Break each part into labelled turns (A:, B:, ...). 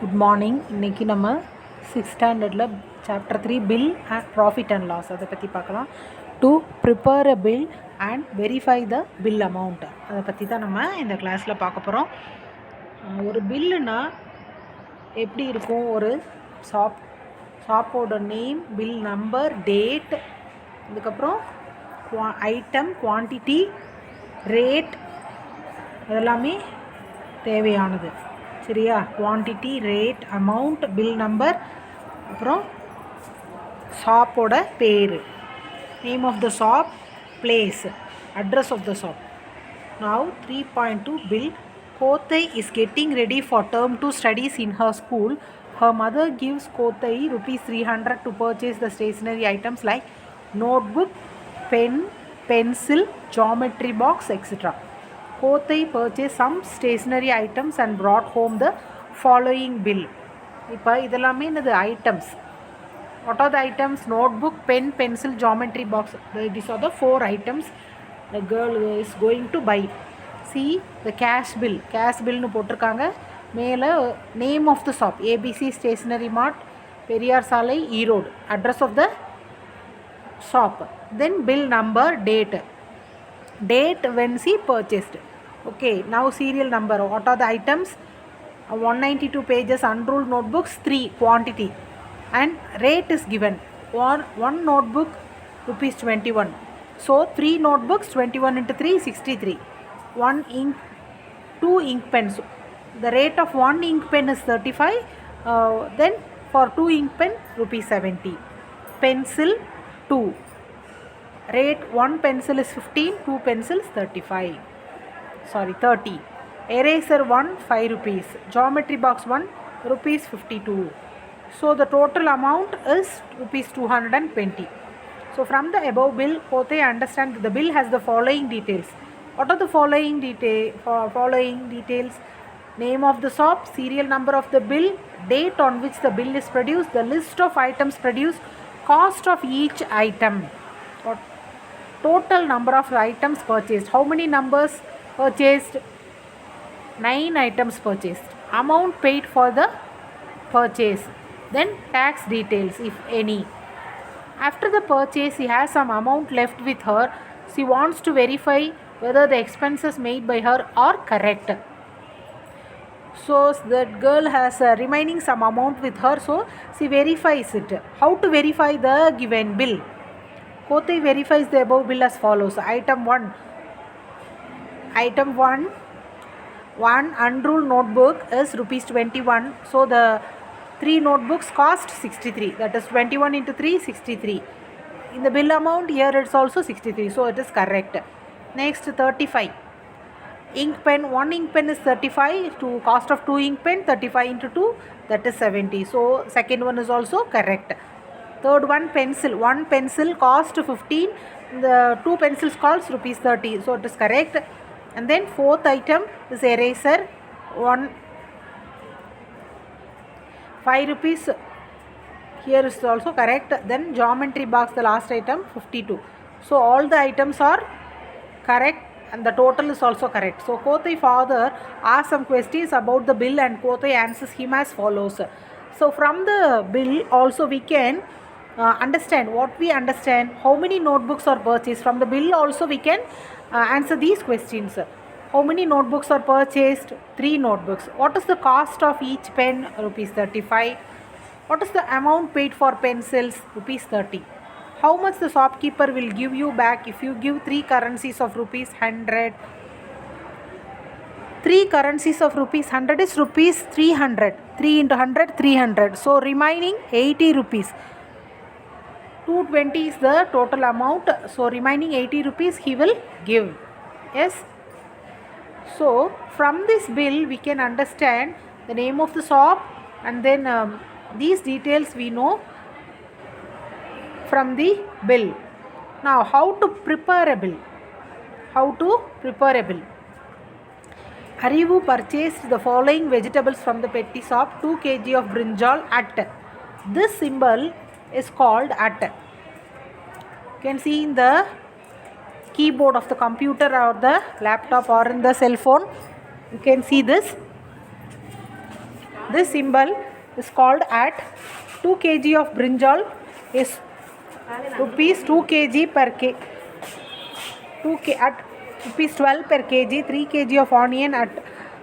A: Good morning. இன்றைக்கி நம்ம 6th ஸ்டாண்டர்டில் chapter 3 bill and profit and loss அதை பற்றி பார்க்கலாம். To prepare a bill and verify the bill amount அதை பற்றி தான் நம்ம இந்த கிளாஸில் பார்க்க போகிறோம். ஒரு பில்லுனா எப்படி இருக்கும்? ஒரு ஷாப்போட நேம், பில் நம்பர், டேட், அதுக்கப்புறம் ஐட்டம், குவான்டிட்டி, ரேட் அதெல்லாமே தேவையானது. சரியா? Quantity, rate, amount, bill number, அப்புறம் ஷாப்போட பேர், name of the shop, place, address of the shop. Now 3.2 bill. Kothai is getting ready for term 2 studies in her school. Her mother gives Kothai rupees 300 to purchase the stationery items like notebook, pen, pencil, geometry box, etc. Kothai purchased some stationery items and brought home the following bill. இப்போ இதெல்லாமே என்னது? Items. What are the items? Notebook, pen, pencil, geometry box. These are the 4 items the girl is going to buy. See the cash bill. Cash bill nu போட்டிருக்காங்க. மேலே name of the shop, ABC stationery mart, Periyar சாலை, Erode, address of the shop. Then bill number, date when she purchased. Okay, now serial number. What are the items? 192 pages unruled notebooks, 3 quantity, and rate is given. One notebook rupees 21. So 3 notebooks, 21 into 3, 63. 1 ink, 2 ink pens. The rate of 1 ink pen is 35. Then for 2 ink pen rupees 70. Pencil 2. Rate 1 pencil is 15, 2 pencils 30. Eraser 1, 5 rupees. Geometry box 1, rupees 52. So the total amount is rupees 220. So from the above bill, Kothai understand that the bill has the following details. What are the following details? Name of the shop, serial number of the bill, date on which the bill is produced, the list of items produced, cost of each item, total number of items purchased. How many numbers purchased? 9 items purchased. Amount paid for the purchase. Then tax details, if any. After the purchase, she has some amount left with her. She wants to verify whether the expenses made by her are correct. So that girl has remaining some amount with her, so she verifies it. How to verify the given bill? Kothai verifies the above bill as follows. Item 1, one unruled notebook is rupees 21. So the 3 notebooks cost 63. That is 21 into 3, 63. In the bill amount here it's also 63. So it is correct. Next 35. Ink pen, 1 ink pen is 35. To cost of 2 ink pen, 35 into 2, that is 70. So second one is also correct. Third one, pencil. 1 pencil cost 15. The 2 pencils cost rupees 30. So it is correct. And then fourth item is eraser. 5 rupees. Here is also correct. Then geometry box, the last item, 52. So all the items are correct and the total is also correct. So Kothai father asks some questions about the bill and Kothai answers him as follows. So from the bill also we can understand what we understand. How many notebooks are purchased? From the bill also we can answer these questions. How many notebooks are purchased? 3 notebooks. What is the cost of each pen? Rupees 35. What is the amount paid for pencils? Rupees 30. How much the shopkeeper will give you back if you give 3 currencies of rupees 100? 3 currencies of rupees 100 is rupees 300. 3 into 100, 300. So remaining 80 rupees. 220 is the total amount. So remaining 80 rupees he will give. Yes. So from this bill we can understand the name of the shop, and then these details we know from the bill. Now how to prepare a bill? Arivu purchased the following vegetables from the petty shop. 2 kg of brinjal at. This symbol is called at. You can see in the keyboard of the computer or the laptop or in the cell phone. You can see this. This symbol is called at 2 kg of brinjal is rupees 2 kg per k at rupees 12 per kg, 3 kg of onion at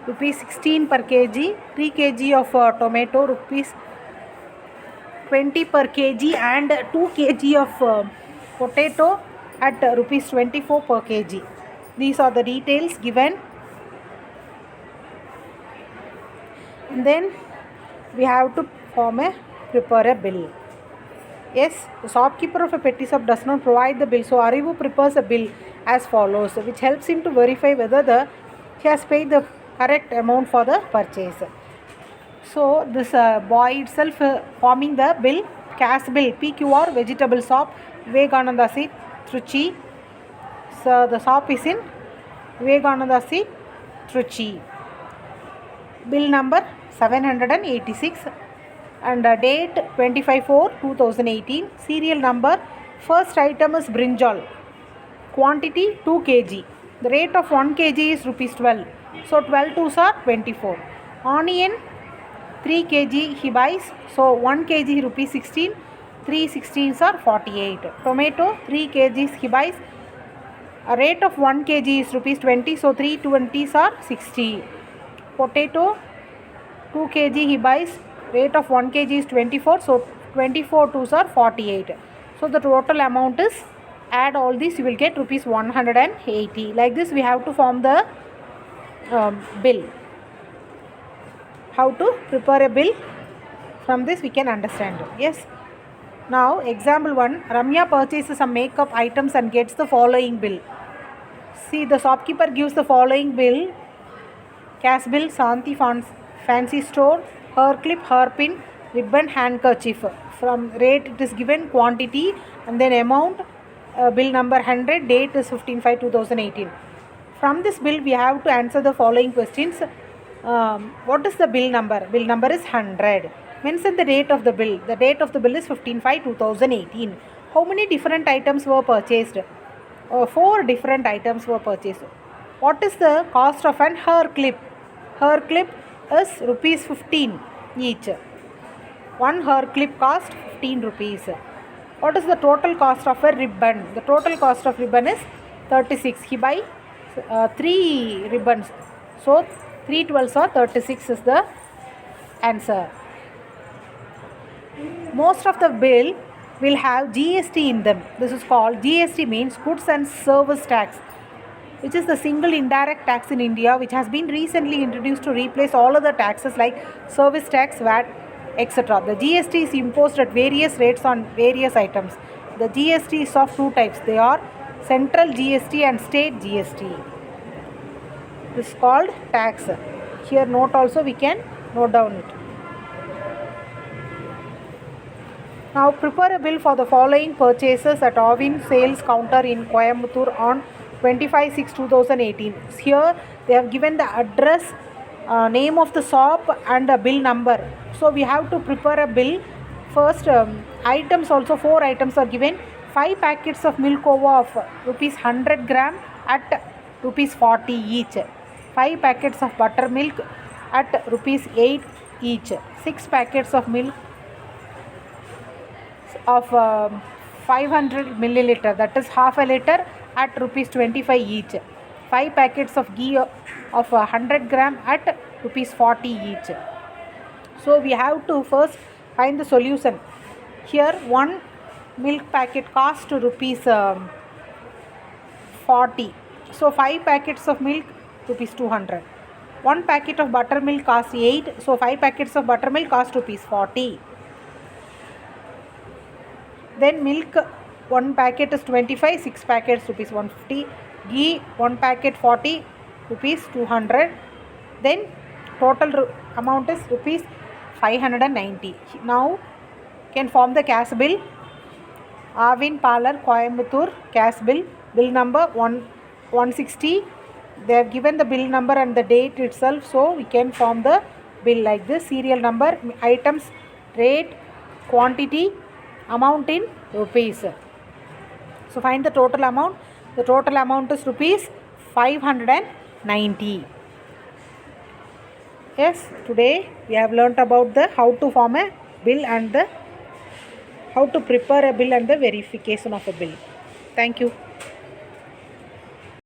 A: rupees 16 per kg, 3 kg of tomato rupees 20 per kg, and 2 kg of potato at rupees 24 per kg. These are the details given. And then we have to prepare a bill. Yes, the shopkeeper of a petty shop does not provide the bill, so Arivu prepares a bill as follows, which helps him to verify whether he has paid the correct amount for the purchase. So this boy itself forming the bill, cash bill, PQR, vegetable shop, Vivekananda Street, Trichy. So the shop is in Vivekananda Street, Trichy. Bill number 786 and date 25/4/2018. Serial number, first item is brinjal, quantity 2 kg. The rate of 1 kg is rupees 12. So 12 2s are 24. Onion 3 kg he buys. So 1 kg rupees 16. 3 16s are 48. Tomato 3 kgs he buys. A rate of 1 kg is rupees 20. So 3 20s are 60. Potato 2 kg he buys. Rate of 1 kg is 24. So 24 2s are 48. So the total amount is, add all these, you will get rupees 180. Like this we have to form the bill. How to prepare a bill? From this we can understand. Yes. Now example 1. Ramya purchases some makeup items and gets the following bill. See, the shopkeeper gives the following bill. Cash bill, Santi fancy store, hair clip, hairpin, ribbon, handkerchief. From rate it is given, quantity, and then amount, bill number 100, date is 15/5/2018. From this bill we have to answer the following questions. What is the bill number? Bill number is 100. Mention the date of the bill. The date of the bill is 15/5/2018. How many different items were purchased? 4 different items were purchased. What is the cost of an hair clip? Hair clip is rupees 15 each. One hair clip cost 15 rupees. What is the total cost of a ribbon? The total cost of ribbon is 36. He buy 3 ribbons. So 3 12s are 36 is the answer. Most of the bill will have GST in them. This is called, GST means goods and service tax, which is the single indirect tax in India, which has been recently introduced to replace all other taxes like service tax, VAT, etc. The GST is imposed at various rates on various items. The GST is of 2 types. They are central GST and state GST. This is called tax. Here note also we can note down it. Now prepare a bill for the following purchases at Arvind sales counter in Coimbatore on 25/6/2018. Here they have given the address, name of the shop and a bill number. So we have to prepare a bill. First, items also 4 items are given. 5 packets of milk over of rupees 100 gram at rupees 40 each. 5 packets of buttermilk at rupees 8 each. 6 packets of milk of 500 milliliter, that is half a liter, at rupees 25 each. 5 packets of ghee of 100 gram at rupees 40 each. So we have to first find the solution. Here one milk packet cost rupees 40. So 5 packets of milk rupees 200. One packet of buttermilk cost 8. So 5 packets of buttermilk cost rupees 40. Then milk, 1 packet is 25, 6 packets rupees 150. Ghee, 1 packet 40 rupees 200. Then total amount is rupees 590. Now can form the cash bill. Arvind Parlor, Coimbatore, cash bill. Bill number 160. They have given the bill number and the date itself, so we can form the bill like this. Serial number, items, rate, quantity, amount in rupees. So find the total amount. The total amount is rupees 590. Yes, today we have learnt about the how to form a bill and the how to prepare a bill and the verification of a bill. Thank you.